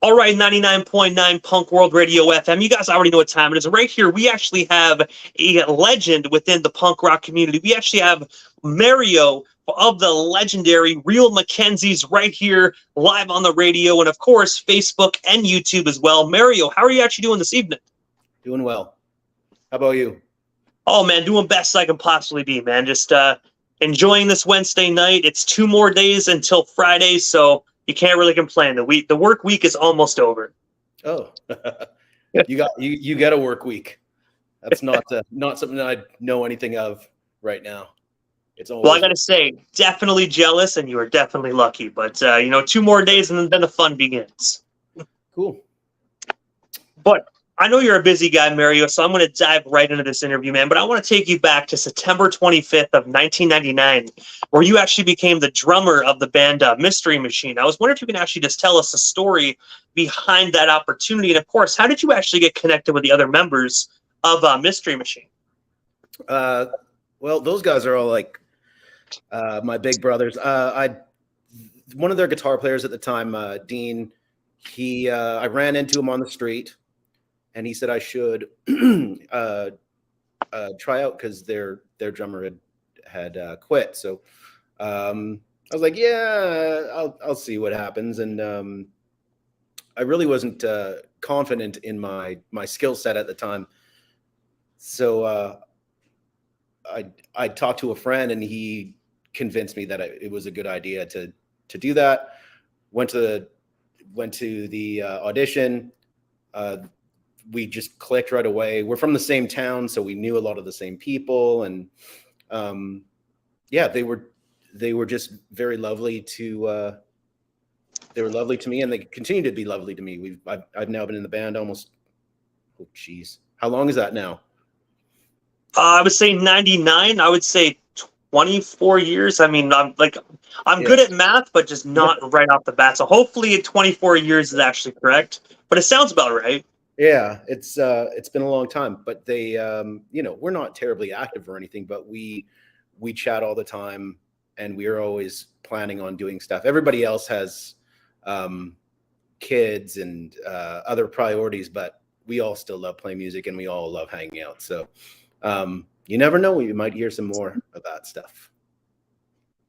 All right, 99.9 Punk World Radio FM. You guys already know what time it is. Right here, we actually have a legend within the punk rock community. We actually have Mario of the legendary Real McKenzies right here live on the radio and, of course, Facebook and YouTube as well. Mario, how are you actually doing this evening? Doing well. How about you? Oh, man, doing best I can possibly be, man. Just enjoying this Wednesday night. It's 2 more days until Friday, so you can't really complain. The work week is almost over. Oh, you got a work week. That's not something that I know anything of right now. It's always well, I got to say, definitely jealous, and you are definitely lucky. But 2 more days, and then the fun begins. Cool. But I know you're a busy guy, Mario, so I'm going to dive right into this interview, man. But I want to take you back to September 25th of 1999, where you actually became the drummer of the band Mystery Machine. I was wondering if you can actually just tell us the story behind that opportunity. And, of course, how did you actually get connected with the other members of Mystery Machine? Well, those guys are all like my big brothers. One of their guitar players at the time, Dean, I ran into him on the street. And he said I should try out because their drummer had quit. So I was like, yeah, I'll see what happens. And I really wasn't confident in my skill set at the time. So I talked to a friend, and he convinced me that it was a good idea to do that. Went to the audition. We just clicked right away. We're from the same town, so we knew a lot of the same people, and they were just very lovely to. They were lovely to me, and they continue to be lovely to me. I've now been in the band almost. Oh, geez, how long is that now? I would say 99. I would say 24 years. I mean, I'm good at math, but just not right off the bat. So hopefully 24 years is actually correct, but it sounds about right. Yeah, it's been a long time, but they, we're not terribly active or anything, but we chat all the time, and we are always planning on doing stuff. Everybody else has kids and other priorities, but we all still love playing music, and we all love hanging out. So you never know, you might hear some more of that stuff.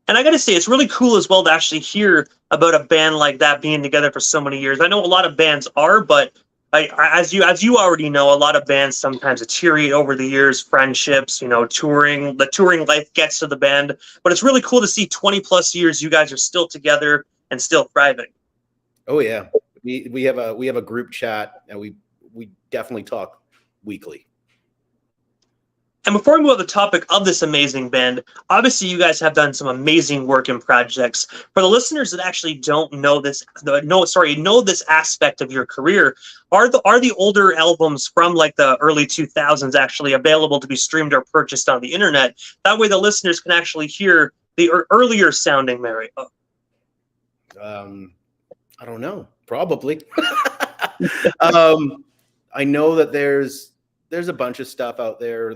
And I got to say, it's really cool as well to actually hear about a band like that being together for so many years. I know a lot of bands are, but as you already know, a lot of bands sometimes deteriorate over the years, friendships, touring. The touring life gets to the band. But it's really cool to see 20 plus years you guys are still together and still thriving. Oh yeah, we have a group chat, and we definitely talk weekly. And before we move on to the topic of this amazing band, obviously you guys have done some amazing work in projects. For the listeners that actually don't know this, know this aspect of your career, are the older albums from like the early 2000s actually available to be streamed or purchased on the internet? That way the listeners can actually hear the earlier sounding Mario. I don't know, probably. I know that there's a bunch of stuff out there.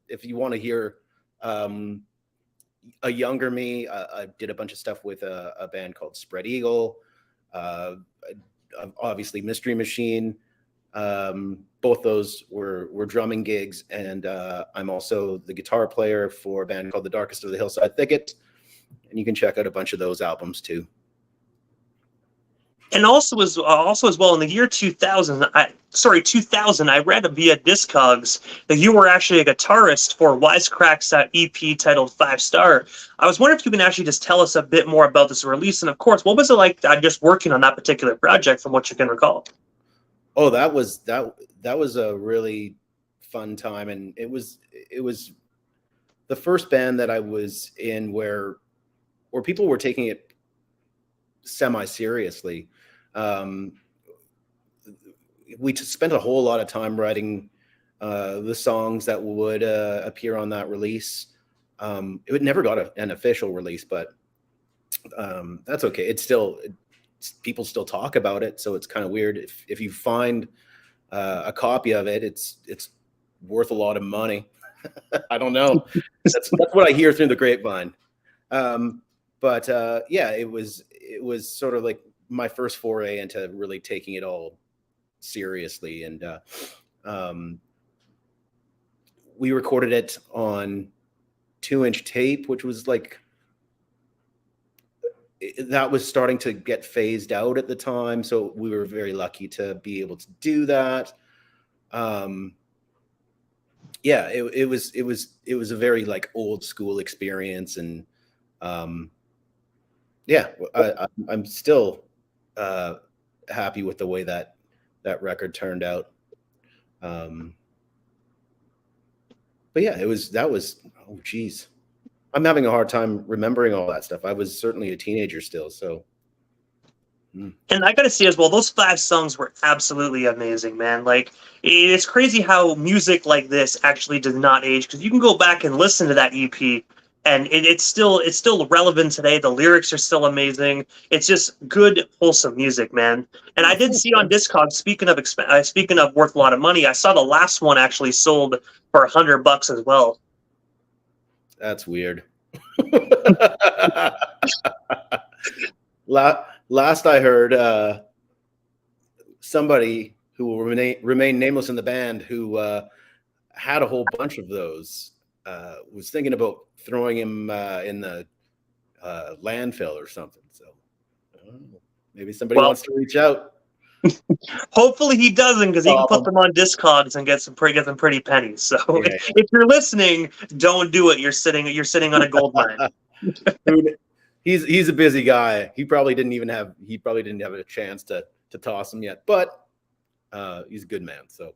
If you want to hear a younger me, I did a bunch of stuff with a band called Spread Eagle, obviously Mystery Machine. Both those were drumming gigs, and I'm also the guitar player for a band called The Darkest of the Hillside Thicket, and you can check out a bunch of those albums too. And also as well, in the year 2000, I read via Discogs that you were actually a guitarist for Wisecrack's EP titled 5 Star. I was wondering if you can actually just tell us a bit more about this release, and of course, what was it like just working on that particular project, from what you can recall? Oh, that was a really fun time, and it was the first band that I was in where people were taking it semi-seriously. We spent a whole lot of time writing the songs that would appear on that release. It never got an official release, but that's okay. People still talk about it, so it's kind of weird. If you find a copy of it, it's worth a lot of money. I don't know. That's what I hear through the grapevine. But it was sort of like my first foray into really taking it all seriously. And we recorded it on 2-inch tape, which was like, that was starting to get phased out at the time. So we were very lucky to be able to do that. Yeah, it was a very like old school experience. And yeah, I'm still happy with the way that record turned out. But yeah, that was, oh geez. I'm having a hard time remembering all that stuff. I was certainly a teenager still, so. And I gotta say as well, those 5 songs were absolutely amazing, man. Like, it's crazy how music like this actually does not age, because you can go back and listen to that EP, and it's still relevant today. The lyrics are still amazing. It's just good, wholesome music, man. And I did see on Discogs, speaking of worth a lot of money, I saw the last one actually sold for $100 as well. That's weird. Last I heard, somebody who will remain nameless in the band, who had a whole bunch of those, was thinking about throwing him in the landfill or something. So maybe somebody wants to reach out. Hopefully he doesn't, because he can put them on Discogs and get some pretty pennies. So yeah. if you're listening, don't do it. You're sitting on a gold mine. He's a busy guy. He probably didn't have a chance to toss him yet, but he's a good man. So.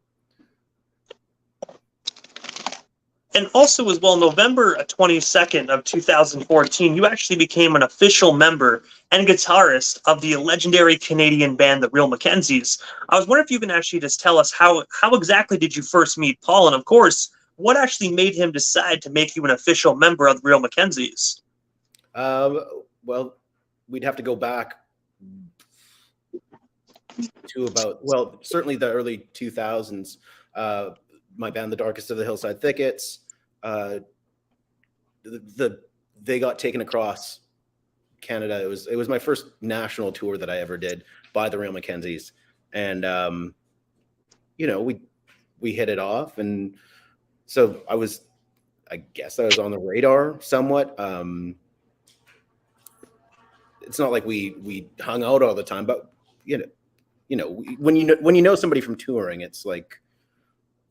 And also as well, November 22nd of 2014, you actually became an official member and guitarist of the legendary Canadian band, the Real McKenzies. I was wondering if you can actually just tell us how exactly did you first meet Paul, and of course, what actually made him decide to make you an official member of the Real McKenzies? Well, we'd have to go back to certainly the early 2000s. My band, The Darkest of the Hillside Thickets, they got taken across Canada. It was my first national tour that I ever did by the Real McKenzies, and we hit it off, and so I guess I was on the radar somewhat. It's not like we hung out all the time, but when you know somebody from touring, it's like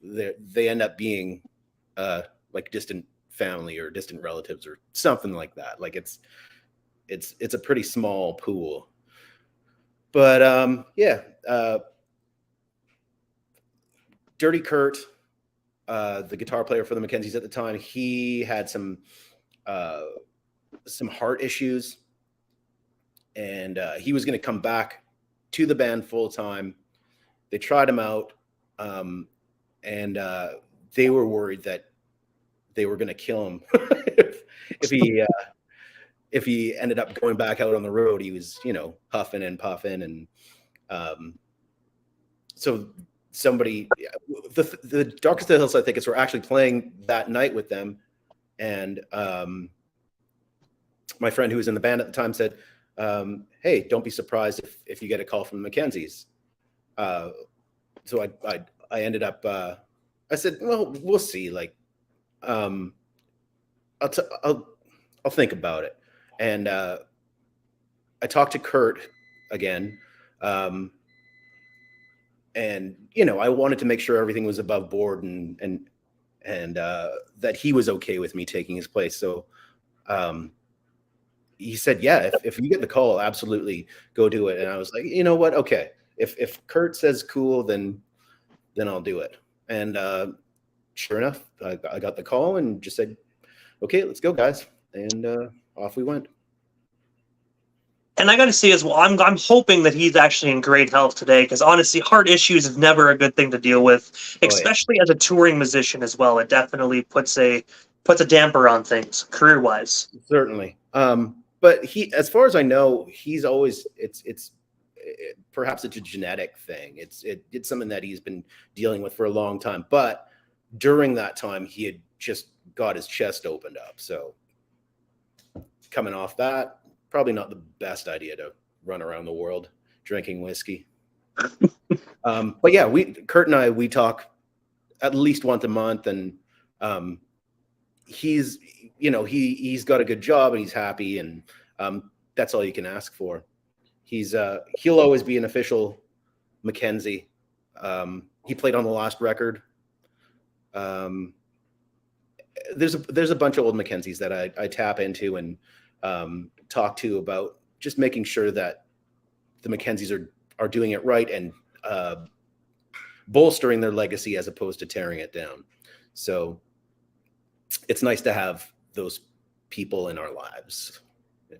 they end up being like distant family or distant relatives or something like that. Like it's a pretty small pool. But Dirty Kurt, the guitar player for the McKenzies at the time, he had some heart issues, and he was going to come back to the band full time. They tried him out, and they were worried that they were going to kill him if he ended up going back out on the road. He was, huffing and puffing, and so somebody, the Darkest of the Hillside Thickets were actually playing that night with them, and my friend who was in the band at the time said, hey, don't be surprised if you get a call from the McKenzies. So I ended up, I said, well, we'll see. Like, I'll think about it. And I talked to Kurt again. And I wanted to make sure everything was above board and that he was okay with me taking his place. So, he said, yeah, if you get the call, absolutely go do it. And I was like, you know what? Okay. If Kurt says cool, then I'll do it. And sure enough, I got the call and just said, okay, let's go, guys. And off we went. And I got to say as well, I'm hoping that he's actually in great health today, because honestly, heart issues is never a good thing to deal with, especially as a touring musician as well. It definitely puts a damper on things career-wise. Certainly. But as far as I know, he's always perhaps it's a genetic thing. It's something that he's been dealing with for a long time. But during that time, he had just got his chest opened up. So coming off that, probably not the best idea to run around the world. drinking whiskey. But yeah, Kurt and I talk at least once a month, and he's got a good job and he's happy, and that's all you can ask for. He'll always be an official McKenzie. He played on the last record. There's a bunch of old McKenzies that I tap into and talk to about just making sure that the McKenzies are doing it right and bolstering their legacy as opposed to tearing it down. So it's nice to have those people in our lives. Yeah.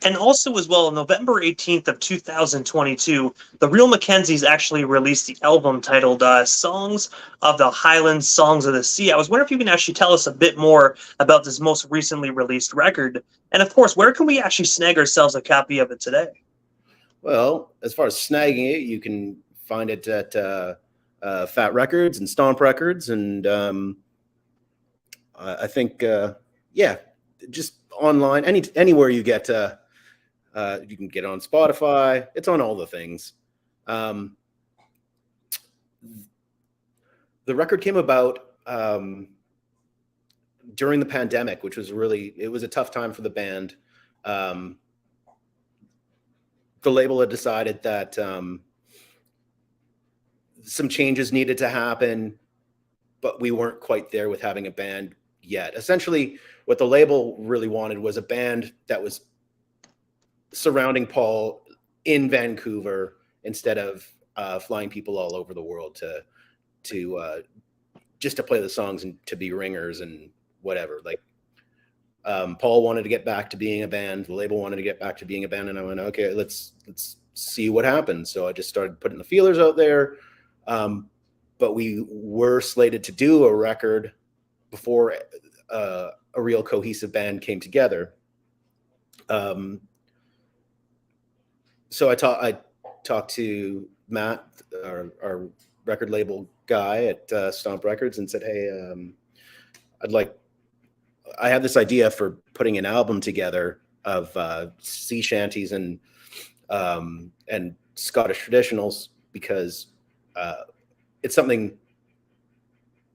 And also as well, November 18th of 2022, the Real McKenzies actually released the album titled Songs of the Highlands, Songs of the Sea. I was wondering if you can actually tell us a bit more about this most recently released record. And of course, where can we actually snag ourselves a copy of it today? Well, as far as snagging it, you can find it at Fat Records and Stomp Records, and I think just online, anywhere you get. You can get it on Spotify. It's on all the things. The record came about during the pandemic, which was it was a tough time for the band. The label had decided that some changes needed to happen, but we weren't quite there with having a band yet. Essentially, what the label really wanted was a band that was surrounding Paul in Vancouver instead of flying people all over the world to just to play the songs and to be ringers and whatever. Like Paul wanted to get back to being a band, the label wanted to get back to being a band, and I went, okay, let's see what happens. So I just started putting the feelers out there. But we were slated to do a record before a real cohesive band came together. So I talked to Matt, our record label guy at Stomp Records, and said, hey, I have this idea for putting an album together of sea shanties and Scottish traditionals, because it's something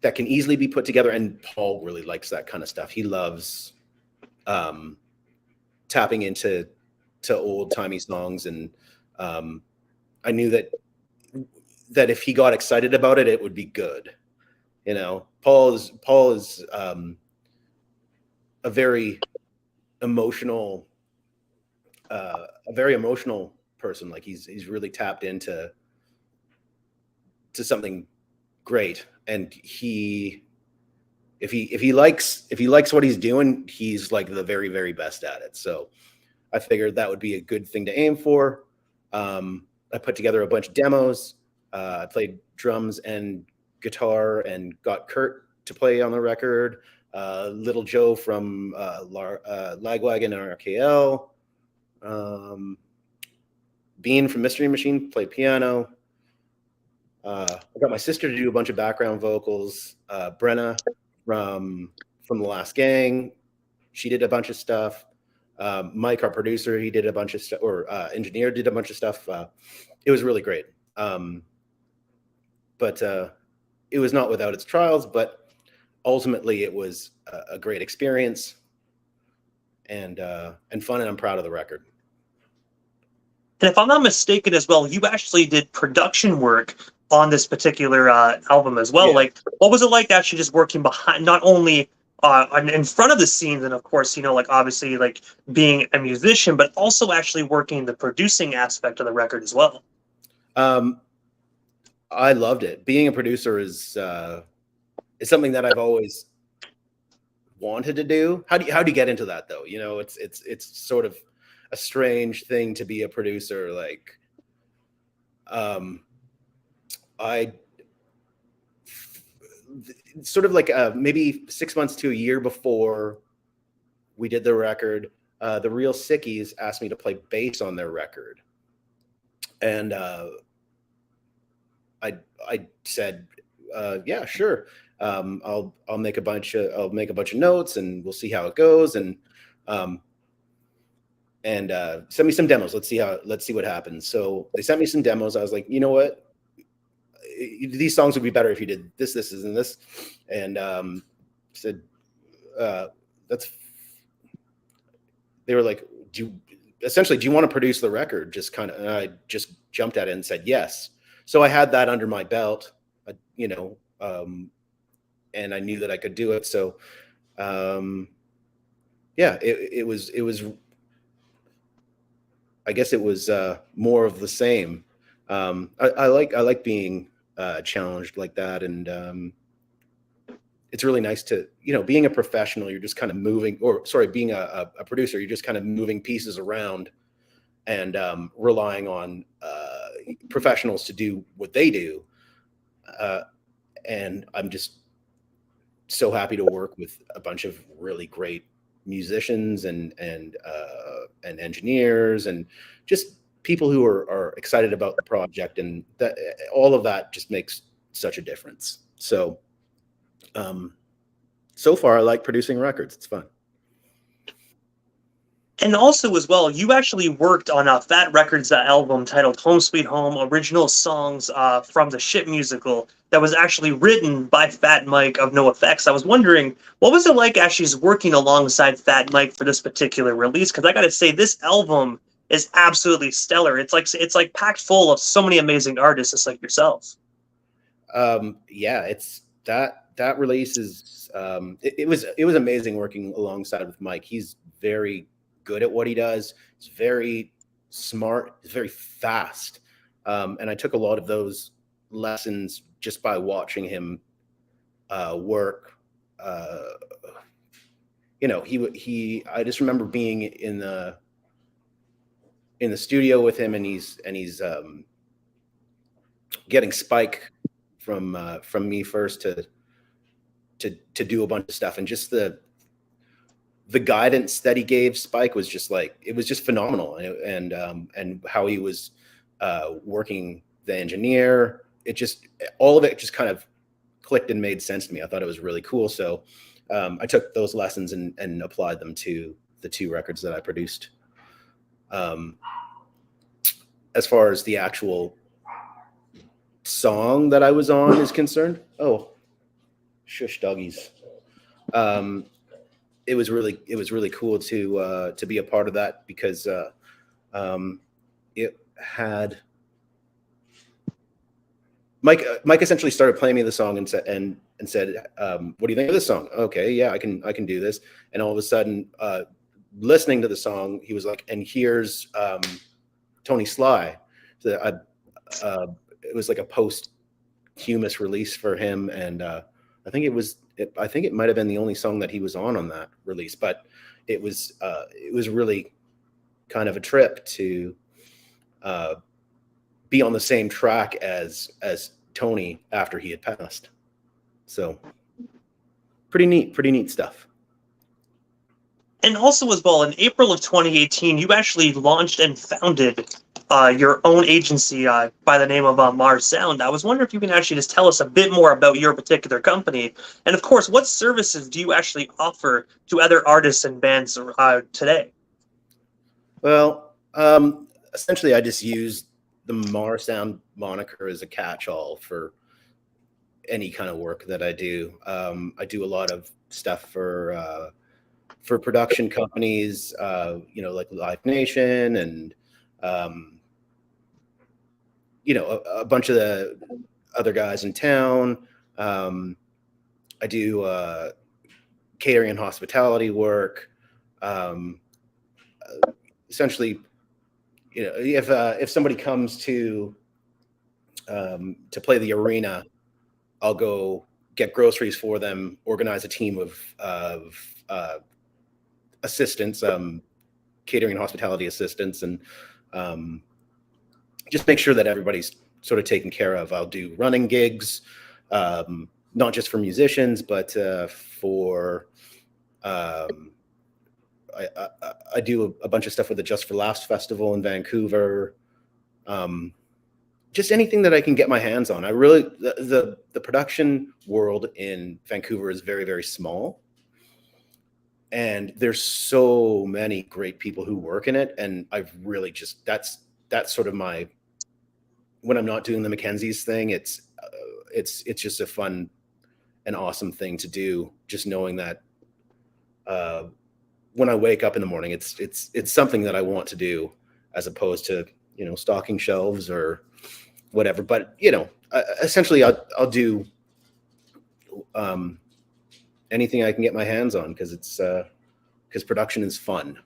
that can easily be put together. And Paul really likes that kind of stuff. He loves tapping into old timey songs. And I knew that if he got excited about it, it would be good. You know, Paul is a very emotional person. Like he's really tapped into something great, and if he likes what he's doing, he's like the very, very best at it. So I figured that would be a good thing to aim for. I put together a bunch of demos. I played drums and guitar and got Kurt to play on the record. Little Joe from Lagwagon and RKL. Bean from Mystery Machine played piano. I got my sister to do a bunch of background vocals. Brenna from The Last Gang, she did a bunch of stuff. Mike, our producer, he did a bunch of stuff, or engineer did a bunch of stuff. It was really great. But it was not without its trials, but ultimately it was a great experience and fun, and I'm proud of the record. And if I'm not mistaken as well, you actually did production work on this particular album as well. Yeah. Like, what was it like actually just working behind, not only in front of the scenes, and of course, you know, like obviously like being a musician, but also actually working the producing aspect of the record as well? I loved it. Being a producer is something that I've always wanted to do. How do you get into that though? You know, it's sort of a strange thing to be a producer. Like, I sort of like maybe 6 months to a year before we did the record, the Real Sickies asked me to play bass on their record, and I said, yeah, sure. I'll make a bunch of notes and we'll see how it goes. And and sent me some demos. Let's see what happens. So they sent me some demos. I was like, you know what? These songs would be better if you did this, and this. And said, that's. They were like, do you want to produce the record? Just kind of, and I just jumped at it and said yes. So I had that under my belt, and I knew that I could do it. So, yeah, it was. I guess it was more of the same. I like being challenged like that, and it's really nice to, being a professional, you're just kind of being a producer, you're just kind of moving pieces around and relying on professionals to do what they do. And I'm just so happy to work with a bunch of really great musicians and engineers and just people who are excited about the project, and that all of that just makes such a difference. So so far I like producing records. It's fun. And also, as well, you actually worked on a Fat Records album titled Home Sweet Home, original songs from the Shit musical that was actually written by Fat Mike of NoFX. I was wondering, what was it like actually working alongside Fat Mike for this particular release? Because I got to say, this album is absolutely stellar. It's like packed full of so many amazing artists, just like yourself. Yeah, it's that release is it was amazing working alongside with Mike. He's very good at what he does. He's very smart. He's very fast. And I took a lot of those lessons just by watching him work. I just remember being in the studio with him, and he's getting Spike from me first to do a bunch of stuff, and just the guidance that he gave Spike was just like, it was just phenomenal. And how he was working the engineer, all of it just kind of clicked and made sense to me. I thought it was really cool. So I took those lessons and applied them to the 2 records that I produced. As far as the actual song that I was on is concerned, shush doggies. It was really cool to be a part of that, because it had Mike essentially started playing me the song and said, what do you think of this song? Okay, yeah, I can do this. And all of a sudden, listening to the song, he was like, and here's Tony Sly. So it was like a posthumous release for him, and I think it might have been the only song that he was on that release, but it was really kind of a trip to be on the same track as Tony after he had passed. So pretty neat stuff. And also, as well, in April of 2018, you actually launched and founded your own agency by the name of Mars Sound. I was wondering if you can actually just tell us a bit more about your particular company, and of course, what services do you actually offer to other artists and bands today? Well, essentially, I just use the Mars Sound moniker as a catch-all for any kind of work that I do. I do a lot of stuff for production companies, like Live Nation, and a bunch of the other guys in town. I do catering and hospitality work. Essentially, if somebody comes to play the arena, I'll go get groceries for them, organize a team of assistants, catering and hospitality assistants, and just make sure that everybody's sort of taken care of. I'll do running gigs, not just for musicians, but for I do a bunch of stuff with the Just for Laughs Festival in Vancouver. Just anything that I can get my hands on. The production world in Vancouver is very, very small. and there's so many great people who work in it, and I've really just that's sort of my, when I'm not doing the McKenzies thing, it's just a fun and awesome thing to do, just knowing that when I wake up in the morning, it's something that I want to do, as opposed to, you know, stocking shelves or whatever. But, you know, essentially I'll do anything I can get my hands on, because production is fun.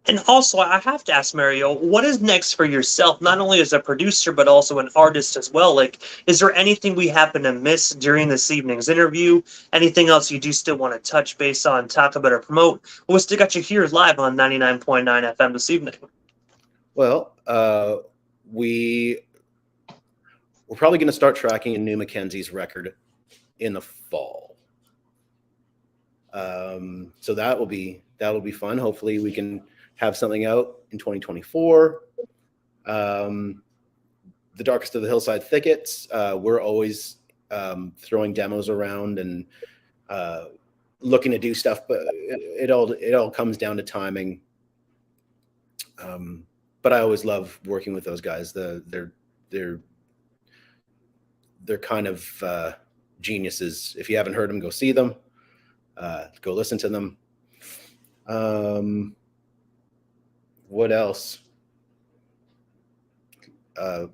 And also, I have to ask Mario, what is next for yourself, not only as a producer, but also an artist as well? Like, is there anything we happen to miss during this evening's interview? Anything else you do still want to touch base on, talk about, or promote? Well, we still got you here live on 99.9 FM this evening. Well, we're probably going to start tracking a new McKenzies record in the fall. So that'll be fun. Hopefully we can have something out in 2024. The Darkest of the Hillside Thickets, we're always throwing demos around and looking to do stuff, but it all comes down to timing. But I always love working with those guys. They're kind of geniuses. If you haven't heard them, go see them. Go listen to them. What else? I'm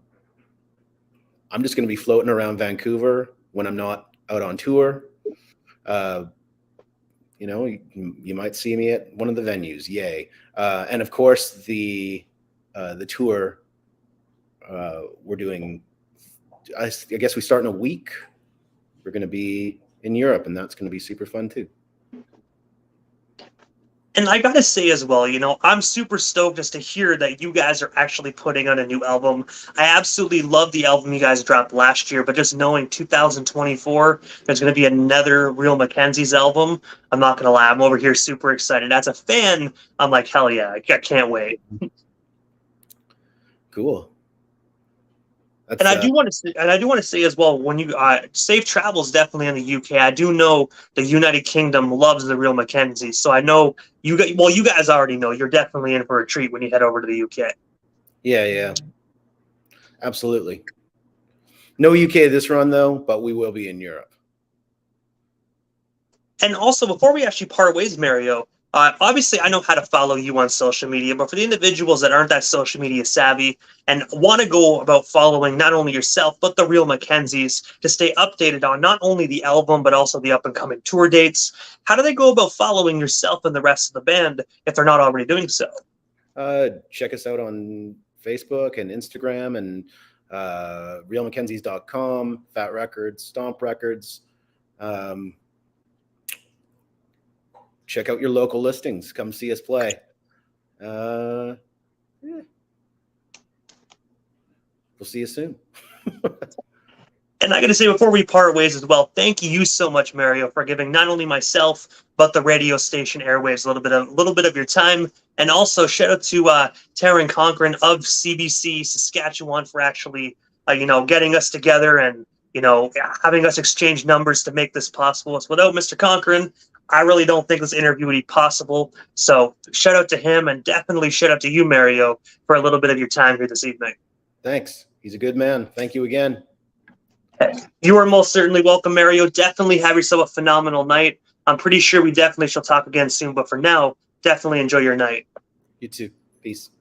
just going to be floating around Vancouver when I'm not out on tour. You know, you might see me at one of the venues. Yay. And of course, the tour we're doing, I guess we start in a week. We're going to be in Europe, and that's going to be super fun too. And I gotta say as well, you know, I'm super stoked just to hear that you guys are actually putting on a new album. I absolutely love the album you guys dropped last year, but just knowing 2024, there's going to be another Real McKenzies album, I'm not going to lie, I'm over here super excited. As a fan, I'm like, hell yeah, I can't wait. Cool. And I do want to say as well, when you safe travels definitely in the UK. I do know the United Kingdom loves the Real McKenzies, so I know you guys already know you're definitely in for a treat when you head over to the UK. Yeah, absolutely. No UK this run though, but we will be in Europe. And also, before we actually part ways, Mario, obviously I know how to follow you on social media, but for the individuals that aren't that social media savvy and want to go about following not only yourself, but the Real McKenzies to stay updated on not only the album, but also the up and coming tour dates, how do they go about following yourself and the rest of the band if they're not already doing so? Check us out on Facebook and Instagram and realmckenzies.com, Fat Records, Stomp Records. Check out your local listings. Come see us play. Yeah. We'll see you soon. And I got to say, before we part ways as well, thank you so much, Mario, for giving not only myself but the radio station airwaves a little bit of your time. And also shout out to Taryn Cochran of CBC Saskatchewan for actually getting us together and having us exchange numbers to make this possible. So without Mr. Cochran, I really don't think this interview would be possible. So shout out to him, and definitely shout out to you, Mario, for a little bit of your time here this evening. Thanks. He's a good man. Thank you again. You are most certainly welcome, Mario. Definitely have yourself a phenomenal night. I'm pretty sure we definitely shall talk again soon, but for now, definitely enjoy your night. You too. Peace.